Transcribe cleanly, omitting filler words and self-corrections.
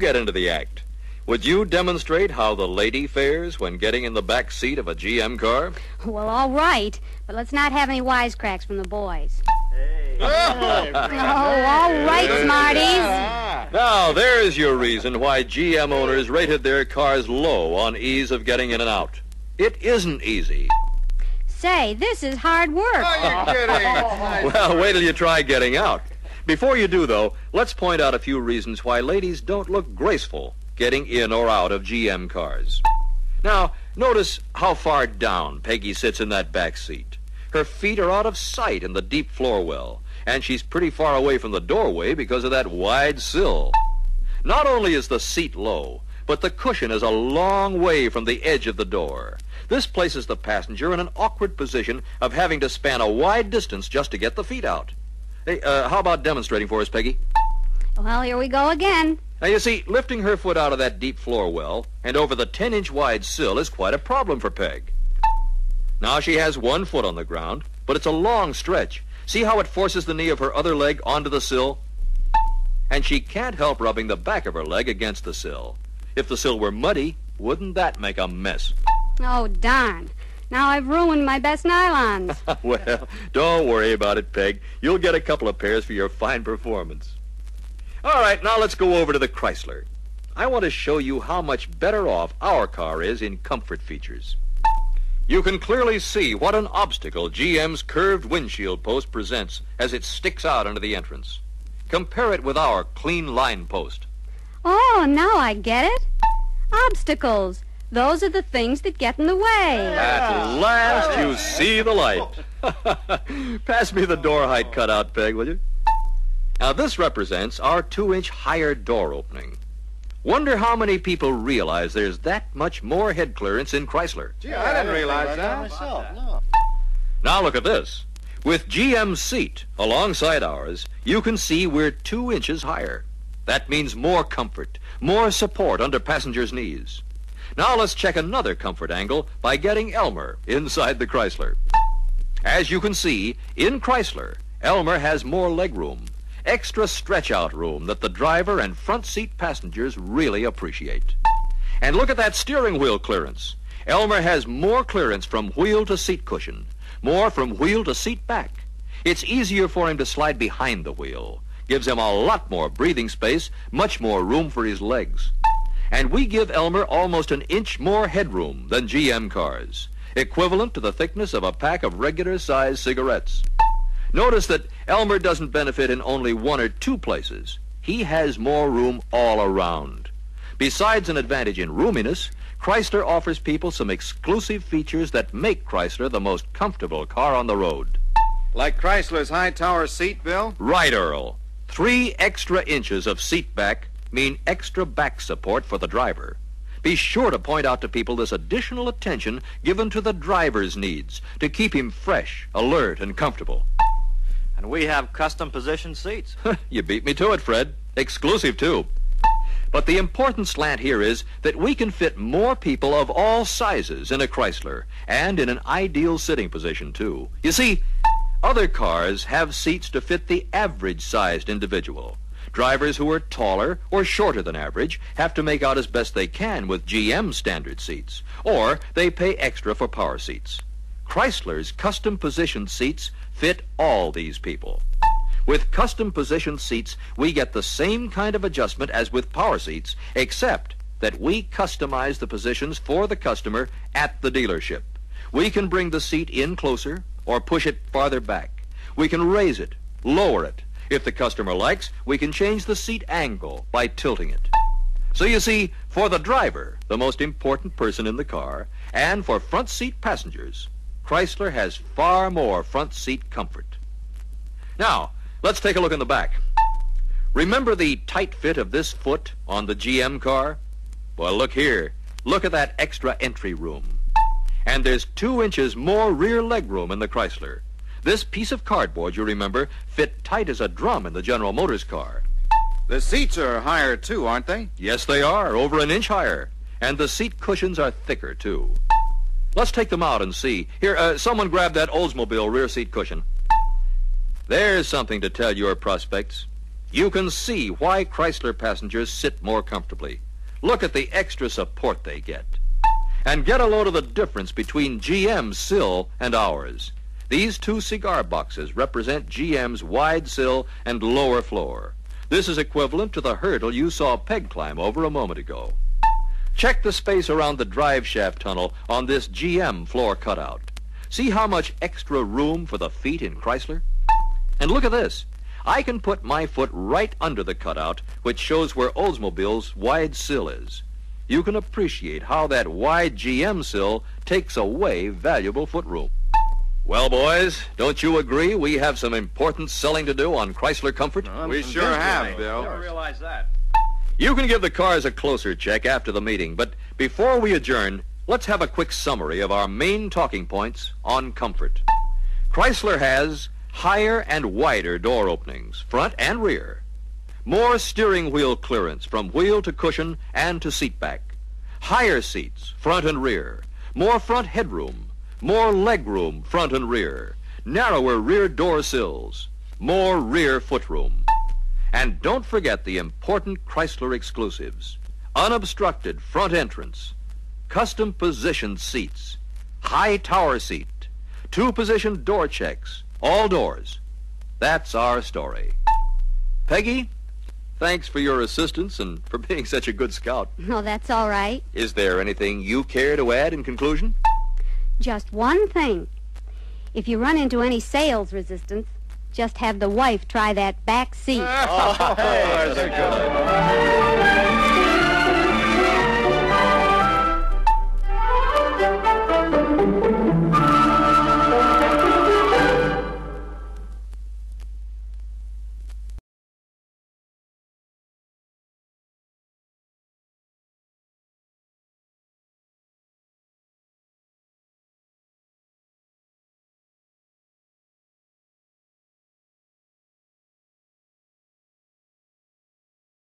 get into the act. Would you demonstrate how the lady fares when getting in the back seat of a GM car? Well, all right, but let's not have any wisecracks from the boys. Hey. Oh, all right, Smarties. Now, there's your reason why GM owners rated their cars low on ease of getting in and out. It isn't easy. Say, this is hard work. Are you kidding? Well, wait till you try getting out. Before you do, though, let's point out a few reasons why ladies don't look graceful getting in or out of GM cars. Now, notice how far down Peggy sits in that back seat. Her feet are out of sight in the deep floor well, and she's pretty far away from the doorway because of that wide sill. Not only is the seat low, but the cushion is a long way from the edge of the door. This places the passenger in an awkward position of having to span a wide distance just to get the feet out. Hey, how about demonstrating for us, Peggy? Well, here we go again. Now, you see, lifting her foot out of that deep floor well and over the 10-inch wide sill is quite a problem for Peg. Now she has one foot on the ground, but it's a long stretch. See how it forces the knee of her other leg onto the sill? And she can't help rubbing the back of her leg against the sill. If the sill were muddy, wouldn't that make a mess? Oh, darn. Now I've ruined my best nylons. Well, don't worry about it, Peg. You'll get a couple of pairs for your fine performance. All right, now let's go over to the Chrysler. I want to show you how much better off our car is in comfort features. You can clearly see what an obstacle GM's curved windshield post presents as it sticks out into the entrance. Compare it with our clean line post. Oh, now I get it. Obstacles. Those are the things that get in the way. At last you see the light. Pass me the door height cutout, Peg, will you? Now, this represents our 2-inch higher door opening. Wonder how many people realize there's that much more head clearance in Chrysler. Gee, I didn't realize that myself. No. Now, look at this. With GM's seat alongside ours, you can see we're 2 inches higher. That means more comfort, more support under passengers' knees. Now let's check another comfort angle by getting Elmer inside the Chrysler. As you can see, in Chrysler, Elmer has more legroom, extra stretch-out room that the driver and front seat passengers really appreciate. And look at that steering wheel clearance. Elmer has more clearance from wheel to seat cushion, more from wheel to seat back. It's easier for him to slide behind the wheel, gives him a lot more breathing space, much more room for his legs. And we give Elmer almost an inch more headroom than GM cars, equivalent to the thickness of a pack of regular-sized cigarettes. Notice that Elmer doesn't benefit in only one or two places. He has more room all around. Besides an advantage in roominess, Chrysler offers people some exclusive features that make Chrysler the most comfortable car on the road. Like Chrysler's high tower seat, Bill? Right, Earl. 3 extra inches of seat back mean extra back support for the driver. Be sure to point out to people this additional attention given to the driver's needs to keep him fresh, alert, and comfortable. And we have custom position seats. You beat me to it, Fred. Exclusive, too. But the important slant here is that we can fit more people of all sizes in a Chrysler, and in an ideal sitting position, too. You see, other cars have seats to fit the average-sized individual. Drivers who are taller or shorter than average have to make out as best they can with GM standard seats, or they pay extra for power seats. Chrysler's custom-positioned seats fit all these people. With custom-positioned seats, we get the same kind of adjustment as with power seats, except that we customize the positions for the customer at the dealership. We can bring the seat in closer or push it farther back. We can raise it, lower it. If the customer likes, we can change the seat angle by tilting it. So you see, for the driver, the most important person in the car, and for front seat passengers, Chrysler has far more front seat comfort. Now, let's take a look in the back. Remember the tight fit of this foot on the GM car? Well, look here. Look at that extra entry room. And there's 2 inches more rear leg room in the Chrysler. This piece of cardboard, you remember, fit tight as a drum in the General Motors car. The seats are higher, too, aren't they? Yes, they are, over an inch higher. And the seat cushions are thicker, too. Let's take them out and see. Here, someone grab that Oldsmobile rear seat cushion. There's something to tell your prospects. You can see why Chrysler passengers sit more comfortably. Look at the extra support they get. And get a load of the difference between GM's sill and ours. These two cigar boxes represent GM's wide sill and lower floor. This is equivalent to the hurdle you saw Peg climb over a moment ago. Check the space around the drive shaft tunnel on this GM floor cutout. See how much extra room for the feet in Chrysler? And look at this. I can put my foot right under the cutout, which shows where Oldsmobile's wide sill is. You can appreciate how that wide GM sill takes away valuable footroom. Well, boys, don't you agree we have some important selling to do on Chrysler Comfort? We sure have, Bill. I realize that. You can give the cars a closer check after the meeting, but before we adjourn, let's have a quick summary of our main talking points on comfort. Chrysler has higher and wider door openings, front and rear. More steering wheel clearance from wheel to cushion and to seat back. Higher seats, front and rear. More front headroom. More leg room, front and rear. Narrower rear door sills. More rear footroom. And don't forget the important Chrysler exclusives. Unobstructed front entrance. Custom positioned seats. High tower seat. Two-position door checks. All doors. That's our story. Peggy, thanks for your assistance and for being such a good scout. Oh, that's all right. Is there anything you care to add in conclusion? Just one thing. If you run into any sales resistance, just have the wife try that back seat. That's a good one.